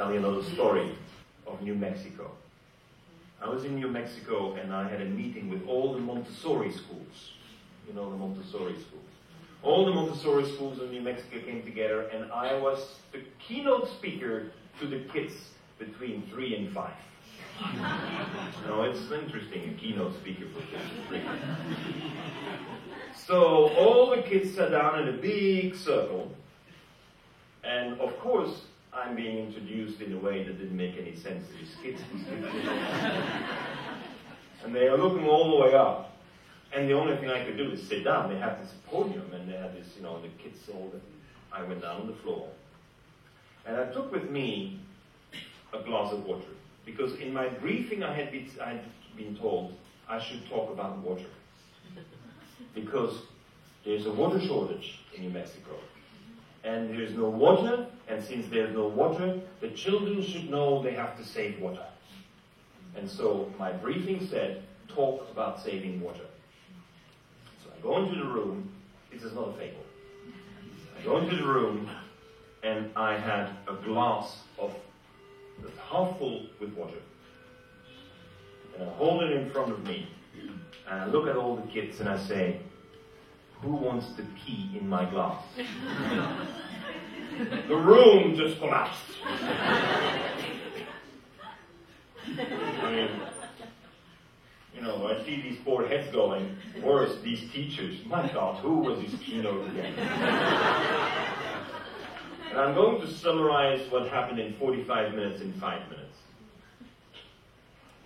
tell you another story of New Mexico. I was in New Mexico and I had a meeting with all the Montessori schools. You know the Montessori schools. All the Montessori schools in New Mexico came together and I was the keynote speaker to the kids between 3 and 5. No, it's interesting, a keynote speaker for kids of 3. So all the kids sat down in a big circle, and of course I'm being introduced in a way that didn't make any sense to these kids. And they are looking all the way up, and the only thing I could do is sit down. They had this podium, and they had this, you know, the kids all. I went down on the floor, and I took with me a glass of water. Because in my briefing I had been told I should talk about water. Because there's a water shortage in New Mexico. And there's no water, and since there's no water, the children should know they have to save water. And so my briefing said, talk about saving water. So I go into the room, this is not a fable. I go into the room, and I had a glass of half full with water. And I hold it in front of me. And I look at all the kids and I say, who wants to pee in my glass? The room just collapsed. I mean, you know, I see these poor heads going, worse, these teachers. My God, who was this keynote again? And I'm going to summarize what happened in 45 minutes in 5 minutes.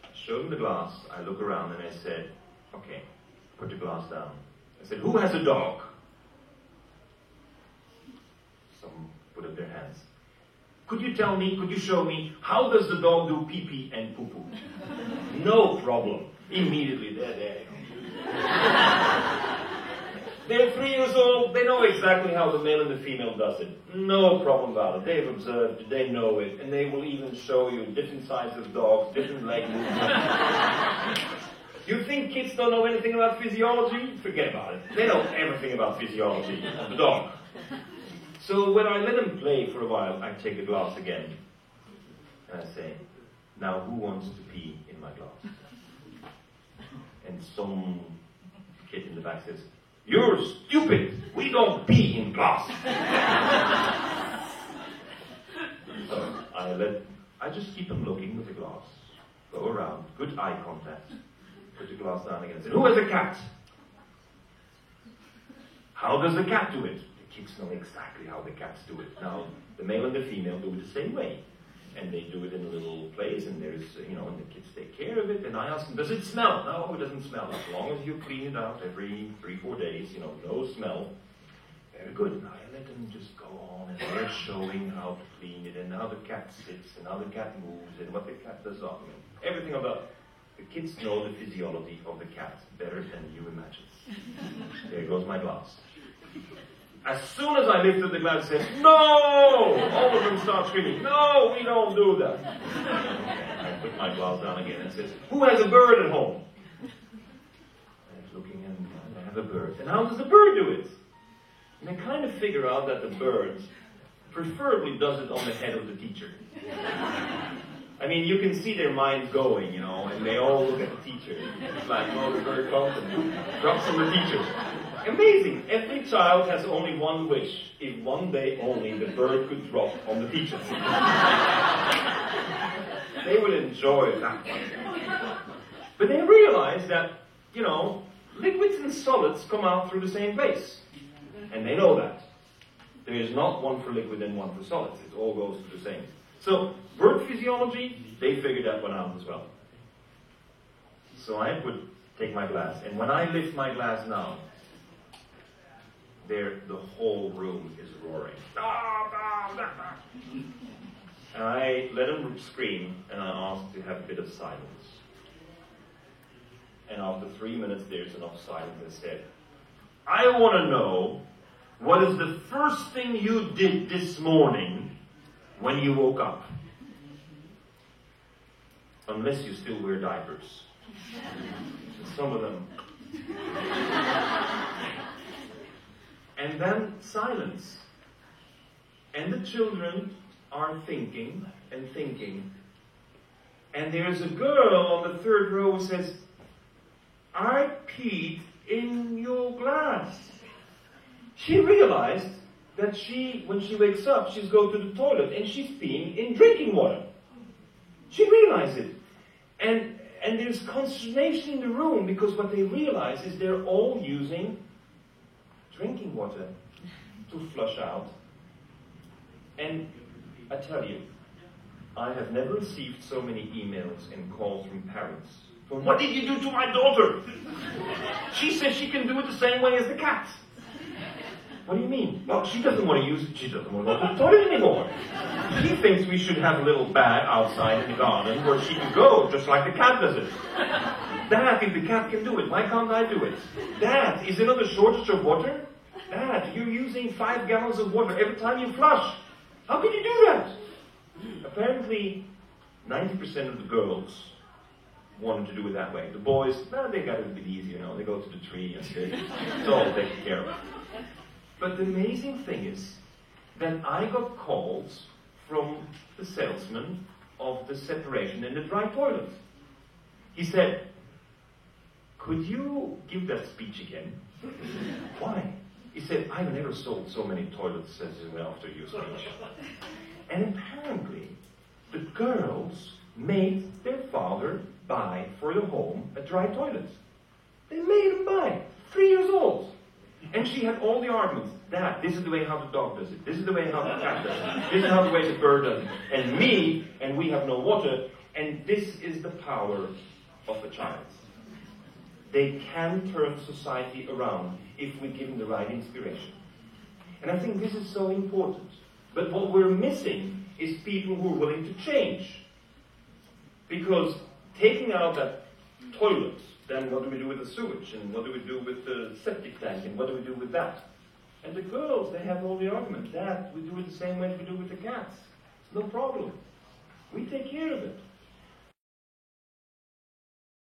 I showed them the glass, I look around and I said, okay, put the glass down. I said, who has a dog? Some put up their hands. Could you tell me, could you show me, how does the dog do pee-pee and poo-poo? No problem. Immediately, they're there. They're 3 years old, they know exactly how the male and the female does it. No problem about it. They've observed it, they know it, and they will even show you different sizes of dogs, different leg movements. You think kids don't know anything about physiology? Forget about it. They know everything about physiology of the dog. So when I let them play for a while, I take the glass again, and I say, now who wants to pee in my glass? And some kid in the back says, you're stupid! We don't pee in glass! So I just keep them looking with the glass. Go around, good eye contact. Put the glass down again. I said, who has a cat? How does the cat do it? The kids know exactly how the cats do it. Now, the male and the female do it the same way. And they do it in a little place, and there's, you know, and the kids take care of it. And I ask them, does it smell? No, it doesn't smell. As long as you clean it out every 3-4 days, you know, no smell. Very good. And I let them just go on, and they're showing how to clean it, and how the cat sits, and how the cat moves, and what the cat does on it. Everything about it. The kids know the physiology of the cat better than you imagine. There goes my glass. As soon as I lifted the glass, I said, no! All of them start screaming, no, we don't do that. I put my glass down again and says, who has a bird at home? I was looking and I have a bird. And how does the bird do it? And I kind of figure out that the bird preferably does it on the head of the teacher. I mean, you can see their minds going, you know, and they all look at the teacher. It's like, oh, the bird comes and drops on the teacher. Amazing. Every child has only one wish. If one day only the bird could drop on the teacher. They would enjoy that one. But they realize that, you know, liquids and solids come out through the same place. And they know that. There is not one for liquid and one for solids. It all goes to the same. So, bird physiology, they figured that one out as well. So I would take my glass, and when I lift my glass now, the whole room is roaring. And I let them scream, and I asked to have a bit of silence. And after 3 minutes, there's enough silence. I said, I want to know, what is the first thing you did this morning when you woke up? Unless you still wear diapers. Some of them. And then silence. And the children are thinking and thinking, and there's a girl on the third row who says, I peed in your glass. She realized that when she wakes up, she's going to the toilet and she's peeing in drinking water. She realized it. And there's consternation in the room because what they realize is they're all using drinking water to flush out. And I tell you, I have never received so many emails and calls from parents. What did you do to my daughter? She says she can do it the same way as the cat. What do you mean? Well, she doesn't want to use it. She doesn't want to go to the toilet anymore. She thinks we should have a little bag outside in the garden where she can go, just like the cat does it. Dad, if the cat can do it, why can't I do it? Dad, is there not a shortage of water? Dad, you're using 5 gallons of water every time you flush. How can you do that? Apparently, 90% of the girls wanted to do it that way. The boys, they got it a bit easier, They go to the tree and it's all taken care of. But the amazing thing is that I got calls from the salesman of the separation in the dry toilet. He said, could you give that speech again? Why? He said, I've never sold so many toilets as after your speech. And apparently, the girls made their father buy for the home a dry toilet. They made him buy. 3 years old. And she had all the arguments. Dad, this is the way how the dog does it. This is the way how the cat does it. This is how the way the bird does it. And me, and we have no water. And this is the power of a child. They can turn society around if we give them the right inspiration. And I think this is so important. But what we're missing is people who are willing to change. Because taking out that toilet, then what do we do with the sewage? And what do we do with the septic tank? And what do we do with that? And the girls, they have all the arguments. Dad, we do it the same way as we do with the cats. It's no problem. We take care of it.